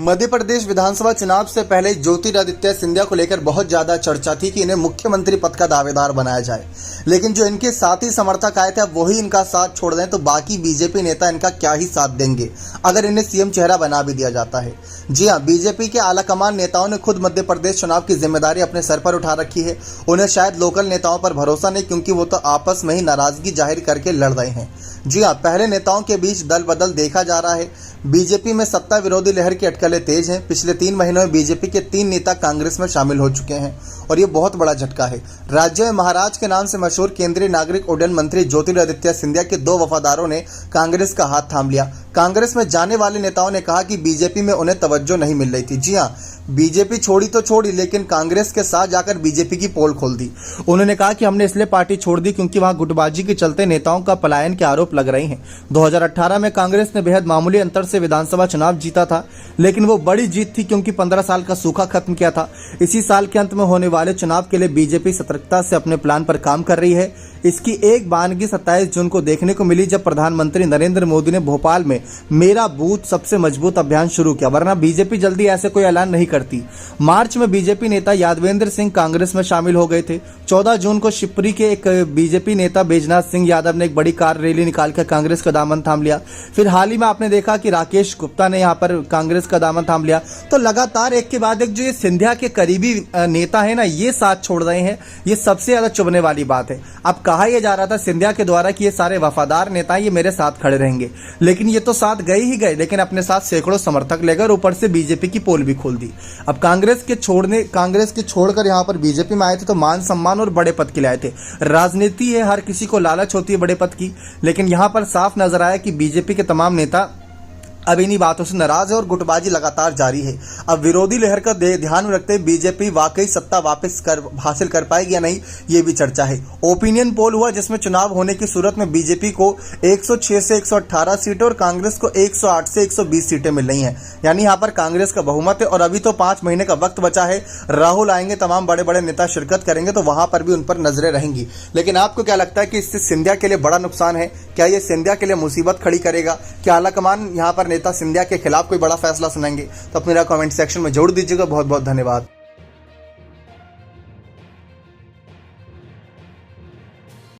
मध्य प्रदेश विधानसभा चुनाव से पहले ज्योतिरादित्य सिंधिया को लेकर बहुत ज्यादा चर्चा थी कि इन्हें मुख्यमंत्री पद का दावेदार बनाया जाए, लेकिन जो इनके साथी समर्थक आए थे अब वही इनका साथ छोड़ दें तो बाकी बीजेपी नेता इनका क्या ही साथ देंगे अगर इन्हें सीएम चेहरा बना भी दिया जाता है। जी हां, बीजेपी के आलाकमान नेताओं ने खुद मध्य प्रदेश चुनाव की जिम्मेदारी अपने सर पर उठा रखी है। उन्हें शायद लोकल नेताओं पर भरोसा नहीं, क्योंकि वो तो आपस में ही नाराजगी जाहिर करके लड़ रहे हैं। जी हां, पहले नेताओं के बीच दल बदल देखा जा रहा है। बीजेपी में सत्ता विरोधी लहर की अटकलें तेज हैं। पिछले 3 महीनों में बीजेपी के 3 नेता कांग्रेस में शामिल हो चुके हैं और ये बहुत बड़ा झटका है। राज्य में महाराज के नाम से मशहूर केंद्रीय नागरिक उड्डयन मंत्री ज्योतिरादित्य सिंधिया के 2 वफादारों ने कांग्रेस का हाथ थाम लिया। कांग्रेस में जाने वाले नेताओं ने कहा कि बीजेपी में उन्हें तवज्जो नहीं मिल रही थी। जी हां, बीजेपी छोड़ी तो छोड़ी, लेकिन कांग्रेस के साथ जाकर बीजेपी की पोल खोल दी। उन्होंने कहा कि हमने इसलिए पार्टी छोड़ दी क्योंकि वहां गुटबाजी के चलते नेताओं का पलायन के आरोप लग रहे हैं। 2018 में कांग्रेस ने बेहद मामूली अंतर से विधानसभा चुनाव जीता था, लेकिन वो बड़ी जीत थी क्योंकि 15 साल का सूखा खत्म किया था। इसी साल के अंत में होने वाले चुनाव के लिए बीजेपी सतर्कता से अपने प्लान पर काम कर रही है। इसकी एक बानगी 27 जून को देखने को मिली, जब प्रधानमंत्री नरेंद्र मोदी ने भोपाल में मेरा बूथ सबसे मजबूत अभियान शुरू किया, वरना बीजेपी जल्दी ऐसे कोई ऐलान नहीं करती। मार्च में बीजेपी नेता यादवेंद्र सिंह कांग्रेस में शामिल हो गए थे। 14 जून को शिवपुरी के एक बीजेपी नेता बैजनाथ सिंह यादव ने एक बड़ी कार रैली निकालकर कांग्रेस का दामन थाम लिया। फिर हाल ही में आपने देखा कि राकेश गुप्ता ने यहां पर कांग्रेस का दामन थाम लिया। तो लगातार एक के बाद एक जो ये सिंधिया के करीबी नेता है ना, ये साथ छोड़ रहे हैं। ये सबसे ज्यादा चुभने वाली बात है। अब कहा यह जा रहा था सिंधिया के द्वारा कि ये सारे वफादार नेता ये मेरे साथ खड़े रहेंगे, लेकिन ये तो साथ गए ही गए, लेकिन अपने साथ सैकड़ों समर्थक लेकर ऊपर से बीजेपी की पोल भी खोल दी। अब कांग्रेस के छोड़कर यहां पर बीजेपी में आए थे तो मान सम्मान और बड़े पद के लिए आए थे। राजनीति है, हर किसी को लालच होती है बड़े पद की, लेकिन यहां पर साफ नजर आया कि बीजेपी के तमाम नेता अब इन्हीं बातों से नाराज है और गुटबाजी लगातार जारी है। अब विरोधी लहर का ध्यान में रखते हुए बीजेपी वाकई सत्ता वापस हासिल कर पाएगी या नहीं, ये भी चर्चा है। ओपिनियन पोल हुआ जिसमें चुनाव होने की सूरत में बीजेपी को 106 से 118 सीटें और कांग्रेस को 108 से 120 सीटें मिल रही हैं। यानी यहाँ पर कांग्रेस का बहुमत है और अभी तो 5 महीने का वक्त बचा है। राहुल आएंगे, तमाम बड़े बड़े नेता शिरकत करेंगे, तो वहां पर भी उन पर नजरें रहेंगी। लेकिन आपको क्या लगता है कि इससे सिंधिया के लिए बड़ा नुकसान है? क्या ये सिंधिया के लिए मुसीबत खड़ी करेगा? क्या आलाकमान यहाँ पर नेता सिंधिया के खिलाफ कोई बड़ा फैसला सुनाएंगे? तो अपने कमेंट सेक्शन में जोड़ दीजिएगा। बहुत बहुत धन्यवाद।